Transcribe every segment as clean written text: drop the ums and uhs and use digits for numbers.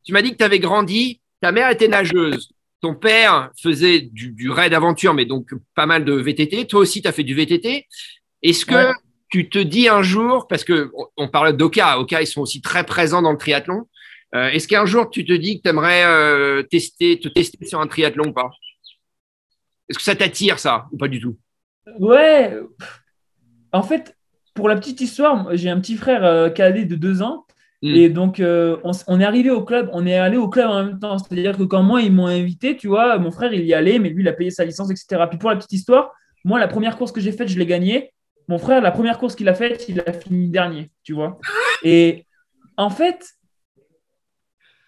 tu m'as dit que tu avais grandi, ta mère était nageuse, ton père faisait du raid aventure, mais donc pas mal de VTT. Toi aussi, tu as fait du VTT. Est-ce que Ouais. tu te dis un jour, parce que on parle d'Oka, Oka, ils sont aussi très présents dans le triathlon. Est-ce qu'un jour tu te dis que tu aimerais te tester sur un triathlon ou pas? Est-ce que ça t'attire ça ou pas du tout? Ouais, en fait, pour la petite histoire, j'ai un petit frère cadet de 2 ans. Hmm. Et donc, on est arrivé au club, on est allé au club en même temps. C'est-à-dire que quand moi, ils m'ont invité, tu vois, mon frère, il y allait, mais lui, il a payé sa licence, etc. Puis pour la petite histoire, moi, la première course que j'ai faite, je l'ai gagnée. Mon frère, la première course qu'il a faite, il a fini dernier, tu vois. Et en fait,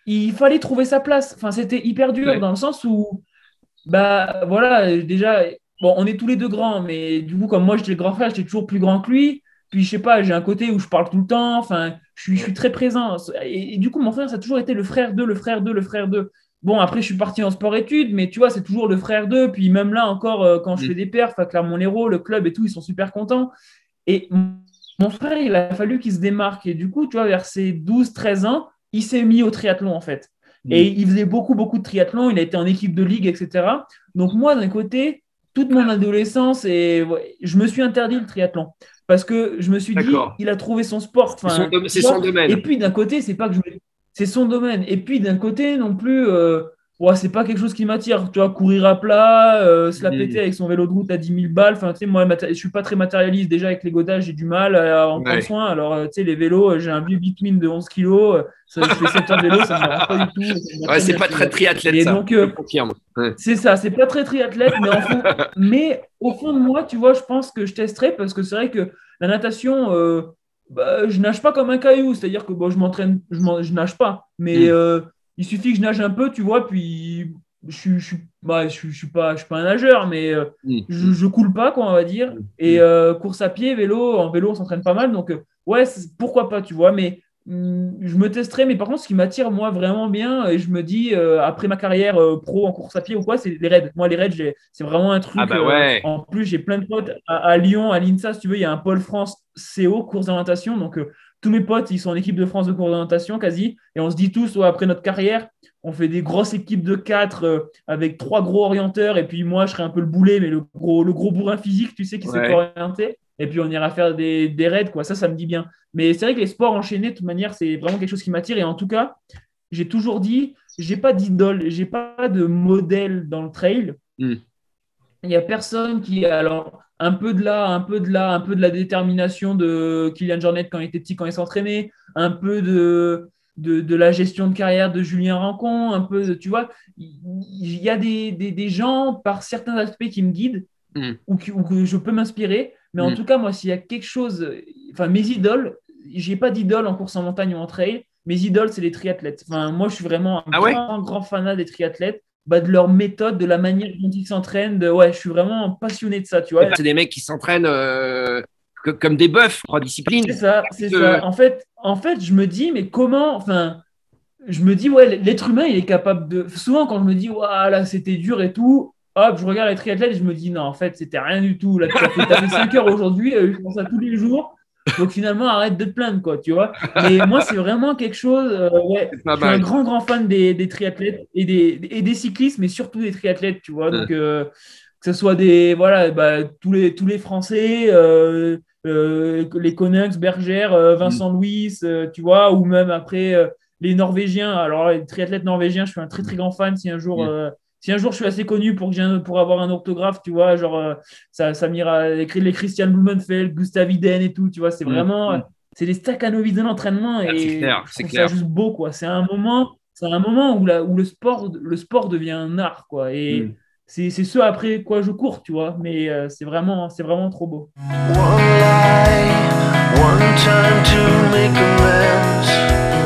il fallait trouver sa place. Enfin, c'était hyper dur Ouais. dans le sens où bah voilà, déjà, bon, on est tous les deux grands, mais du coup, comme moi j'étais le grand frère, j'étais toujours plus grand que lui. Puis je sais pas, j'ai un côté où je parle tout le temps, enfin, je suis très présent. Et du coup, mon frère, ça a toujours été le frère d'eux, le frère d'eux, le frère d'eux. Bon, après, je suis parti en sport-études, mais tu vois, c'est toujours le frère d'eux. Puis même là encore, quand je Hmm. fais des perfs à Clermont-Lérault, le club et tout, ils sont super contents. Et mon frère, il a fallu qu'il se démarque. Et du coup, tu vois, vers ses 12, 13 ans, il s'est mis au triathlon, en fait. Hmm. Et il faisait beaucoup, beaucoup de triathlon. Il a été en équipe de ligue, etc. Donc, moi, d'un côté, toute mon adolescence, et ouais, je me suis interdit le triathlon. Parce que je me suis dit, D'accord. il a trouvé son sport. Enfin, C'est tu son vois. domaine. Et puis, d'un côté, c'est pas que je voulais. C'est son domaine. Et puis, d'un côté, non plus, ouais, c'est pas quelque chose qui m'attire. Tu vois, courir à plat, se la Hmm. péter avec son vélo de route à 10 000 balles. Enfin, tu sais, moi, je suis pas très matérialiste. Déjà, avec les goddages, j'ai du mal à en prendre Ouais. soin. Alors, tu sais, les vélos, j'ai un vieux Bitmin de 11 kilos. Je fais 7 heures de vélo, ça me dérange pas du tout. Ça me va Ouais, très c'est bien, pas tu très vois. triathlète Et ça, donc, je confirme. Ouais. c'est ça, c'est pas très triathlète, mais au fond de moi, tu vois, je pense que je testerai parce que c'est vrai que la natation, bah, je nage pas comme un caillou, c'est-à-dire que bon, je m'entraîne, je nage pas, mais Hmm. il suffit que je nage un peu, tu vois, puis bah, je suis pas un nageur, mais Hmm. Hmm. je coule pas, quoi, on va dire. Et Hmm. course à pied, vélo, en vélo, on s'entraîne pas mal, donc ouais, pourquoi pas, tu vois, mais je me testerai, mais par contre, ce qui m'attire, moi, vraiment bien, et je me dis, après ma carrière pro en course à pied ou quoi, c'est les raids. Moi, les raids, c'est vraiment un Ah truc. bah ouais. En plus, j'ai plein de potes à Lyon, à l'INSA, si tu veux, il y a un pôle France CO, course d'orientation. Donc, tous mes potes, ils sont en équipe de France de course d'orientation quasi. Et on se dit tous, ouais, après notre carrière, on fait des grosses équipes de 4 avec 3 gros orienteurs. Et puis, moi, je serai un peu le boulet, mais le gros bourrin physique, tu sais, qui sait Ouais. pas orienter. Et puis, on ira faire des raids, quoi. Ça me dit bien. Mais c'est vrai que les sports enchaînés, de toute manière, c'est vraiment quelque chose qui m'attire. Et en tout cas, j'ai toujours dit, j'ai pas d'idole, j'ai pas de modèle dans le trail. Hmm. Il n'y a personne qui, alors, un peu de là, un peu de là, un peu de la détermination de Kylian Jornet quand il était petit, quand il s'entraînait, un peu de la gestion de carrière de Julien Rancon, un peu, tu vois, il y a des gens par certains aspects qui me guident Hmm. ou que je peux m'inspirer. Mais en Hmm. tout cas, moi, s'il y a quelque chose, enfin, mes idoles, j'ai pas d'idole en course en montagne ou en trail. Mes idoles, c'est les triathlètes. Enfin, moi, je suis vraiment un Ah ouais? grand, grand fanat des triathlètes, bah, de leur méthode, de la manière dont ils s'entraînent. Ouais, je suis vraiment passionné de ça, tu vois. C'est des mecs qui s'entraînent comme des bœufs, trois C'est disciplines. ça, c'est Euh, ça. En fait, je me dis, mais comment, enfin, je me dis, ouais, l'être humain, il est capable de. Souvent, quand je me dis, ouais, là, c'était dur et tout, hop, je regarde les triathlètes et je me dis, non, en fait, c'était rien du tout. Là, t'as fait 5 heures aujourd'hui, je fais ça tous les jours. Donc finalement, arrête de te plaindre, quoi, tu vois. Mais moi, c'est vraiment quelque chose. Ouais, c'est pas je suis un mal. grand, grand fan des triathlètes et des cyclistes, mais surtout des triathlètes, tu vois. Donc, que ce soit voilà, bah, tous les Français, les Konings, Bergère, Hmm. Vincent Louis, tu vois, ou même après les Norvégiens. Alors, les triathlètes norvégiens, je suis un très, très grand fan. Si un jour je suis assez connu pour avoir un orthographe, tu vois, genre, ça m'ira écrire les Christian Blumenfeld, Gustav Iden et tout, tu vois, c'est Hmm. vraiment, Hmm. c'est des Stakhanovitz de l'entraînement Ah, c'est et clair, je c'est trouve ça clair. juste beau, quoi. C'est un moment où le sport devient un art, quoi. Hmm. Et c'est ce après quoi je cours, tu vois, mais c'est vraiment trop beau. One lie, one time to make amends.